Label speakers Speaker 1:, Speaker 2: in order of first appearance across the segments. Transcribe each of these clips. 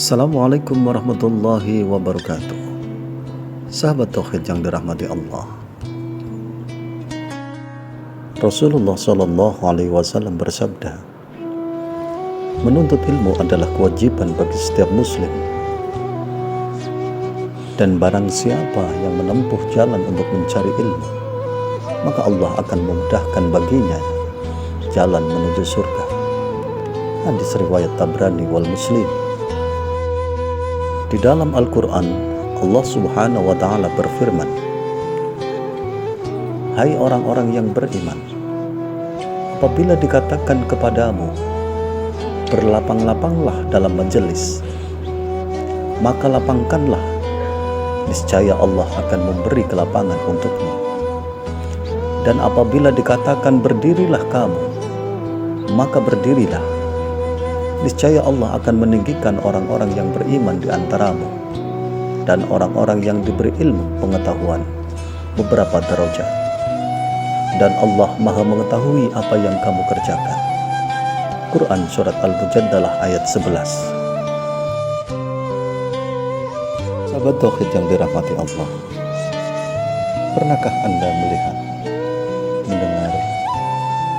Speaker 1: Assalamualaikum warahmatullahi wabarakatuh. Sahabat tauhid yang dirahmati Allah, Rasulullah Shallallahu Alaihi Wasallam bersabda, menuntut ilmu adalah kewajiban bagi setiap muslim, dan barang siapa yang menempuh jalan untuk mencari ilmu, maka Allah akan memudahkan baginya jalan menuju surga. Hadis riwayat Tabrani wal Muslim. Di dalam Al-Quran, Allah Subhanahu wa Ta'ala berfirman, hai orang-orang yang beriman, apabila dikatakan kepadamu, berlapang-lapanglah dalam majelis, maka lapangkanlah, niscaya Allah akan memberi kelapangan untukmu. Dan apabila dikatakan berdirilah kamu, maka berdirilah, niscaya Allah akan meninggikan orang-orang yang beriman di antaramu dan orang-orang yang diberi ilmu pengetahuan beberapa derajat. Dan Allah Maha mengetahui apa yang kamu kerjakan. Quran Surat Al-Mujadalah ayat 11. Sahabat tauhid yang dirahmati Allah, pernahkah Anda melihat, mendengar,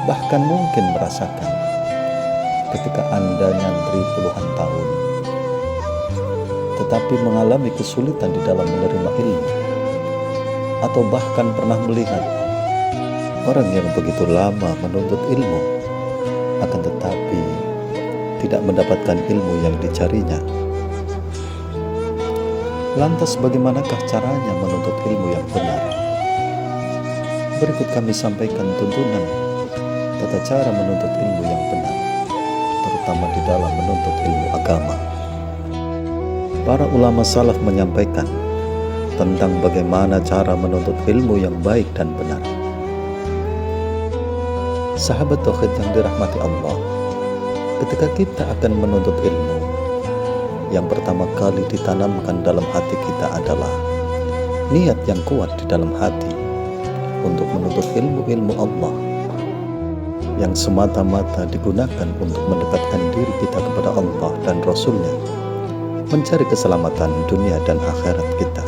Speaker 1: bahkan mungkin merasakan ketika Anda nyantri puluhan tahun, tetapi mengalami kesulitan di dalam menerima ilmu, atau bahkan pernah melihat orang yang begitu lama menuntut ilmu, akan tetapi tidak mendapatkan ilmu yang dicarinya? Lantas bagaimanakah caranya menuntut ilmu yang benar? Berikut kami sampaikan tuntunan tata cara menuntut ilmu yang benar, terutama di dalam menuntut ilmu agama. Para ulama salaf menyampaikan tentang bagaimana cara menuntut ilmu yang baik dan benar. Sahabat tauhid yang dirahmati Allah, ketika kita akan menuntut ilmu, yang pertama kali ditanamkan dalam hati kita adalah niat yang kuat di dalam hati untuk menuntut ilmu-ilmu Allah, yang semata-mata digunakan untuk mendekatkan diri kita kepada Allah dan Rasul-Nya, mencari keselamatan dunia dan akhirat kita.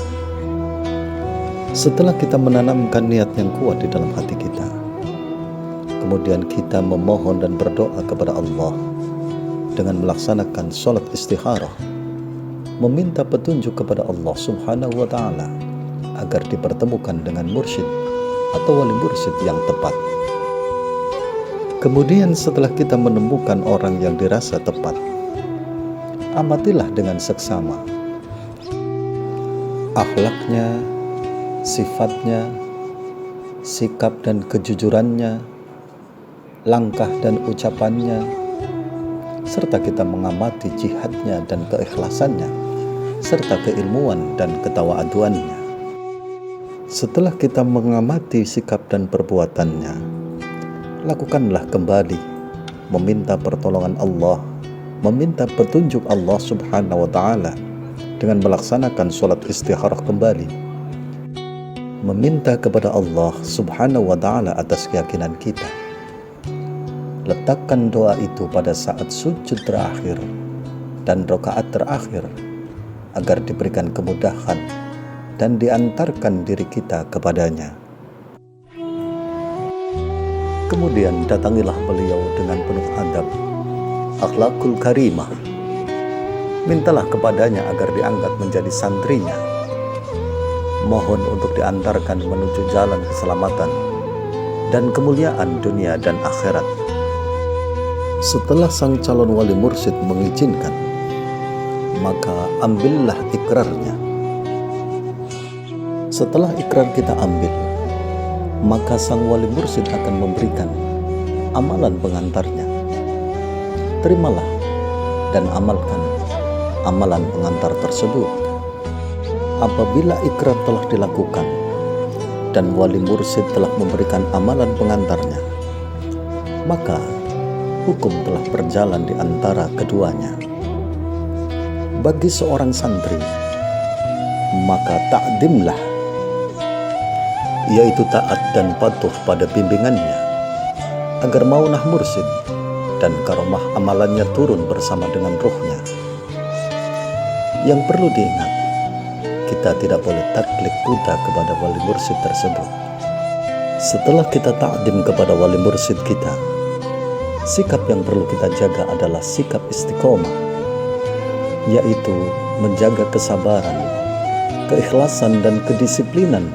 Speaker 1: Setelah kita menanamkan niat yang kuat di dalam hati kita, kemudian kita memohon dan berdoa kepada Allah dengan melaksanakan sholat istikharah, meminta petunjuk kepada Allah Subhanahu wa Ta'ala agar dipertemukan dengan mursyid atau wali mursyid yang tepat. Kemudian setelah kita menemukan orang yang dirasa tepat, amatilah dengan seksama akhlaknya, sifatnya, sikap dan kejujurannya, langkah dan ucapannya, serta kita mengamati jihadnya dan keikhlasannya, serta keilmuan dan ketawaaduannya. Setelah kita mengamati sikap dan perbuatannya, lakukanlah kembali meminta pertolongan Allah, meminta petunjuk Allah Subhanahu wa Ta'ala dengan melaksanakan sholat istikharah kembali, meminta kepada Allah Subhanahu wa Ta'ala atas keyakinan kita. Letakkan doa itu pada saat sujud terakhir dan rakaat terakhir agar diberikan kemudahan dan diantarkan diri kita kepadanya. Kemudian datangilah beliau dengan penuh adab, akhlakul karimah. Mintalah kepadanya agar diangkat menjadi santrinya. Mohon untuk diantarkan menuju jalan keselamatan dan kemuliaan dunia dan akhirat. Setelah sang calon wali mursyid mengizinkan, maka ambillah ikrarnya. Setelah ikrar kita ambil, maka sang wali mursyid akan memberikan amalan pengantarnya. Terimalah dan amalkan amalan pengantar tersebut. Apabila ikrar telah dilakukan dan wali mursyid telah memberikan amalan pengantarnya, maka hukum telah berjalan di antara keduanya. Bagi seorang santri, maka ta'dimlah, yaitu taat dan patuh pada bimbingannya, agar maunah mursyid dan karomah amalannya turun bersama dengan ruhnya. Yang perlu diingat, kita tidak boleh taklid buta kepada wali mursyid tersebut. Setelah kita takdim kepada wali mursyid kita, sikap yang perlu kita jaga adalah sikap istiqomah, yaitu menjaga kesabaran, keikhlasan dan kedisiplinan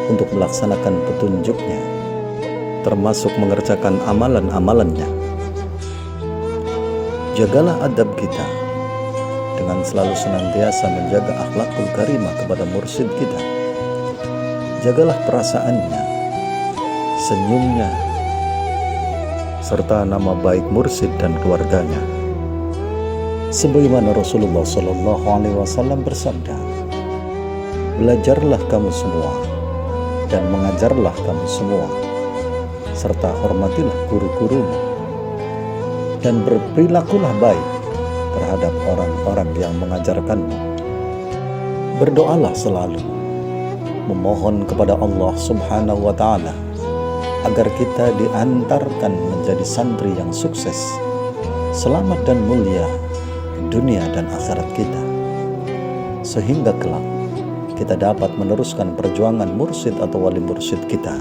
Speaker 1: untuk melaksanakan petunjuknya, termasuk mengerjakan amalan-amalannya. Jagalah adab kita dengan selalu senantiasa menjaga akhlakul karimah kepada mursyid kita. Jagalah perasaannya, senyumnya, serta nama baik mursyid dan keluarganya. Sebagaimana Rasulullah SAW bersabda, belajarlah kamu semua dan mengajarlah kamu semua, serta hormatilah guru-gurumu, dan berperilakulah baik terhadap orang-orang yang mengajarkanmu. Berdoalah selalu, memohon kepada Allah Subhanahu wa Ta'ala agar kita diantarkan menjadi santri yang sukses, selamat dan mulia dunia dan akhirat kita, sehingga kelak kita dapat meneruskan perjuangan mursyid atau wali mursyid kita.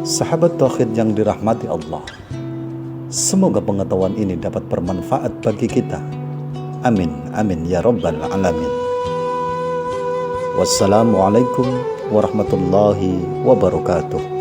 Speaker 1: Sahabat tauhid yang dirahmati Allah, semoga pengetahuan ini dapat bermanfaat bagi kita. Amin, amin ya rabbal alamin. Wassalamualaikum warahmatullahi wabarakatuh.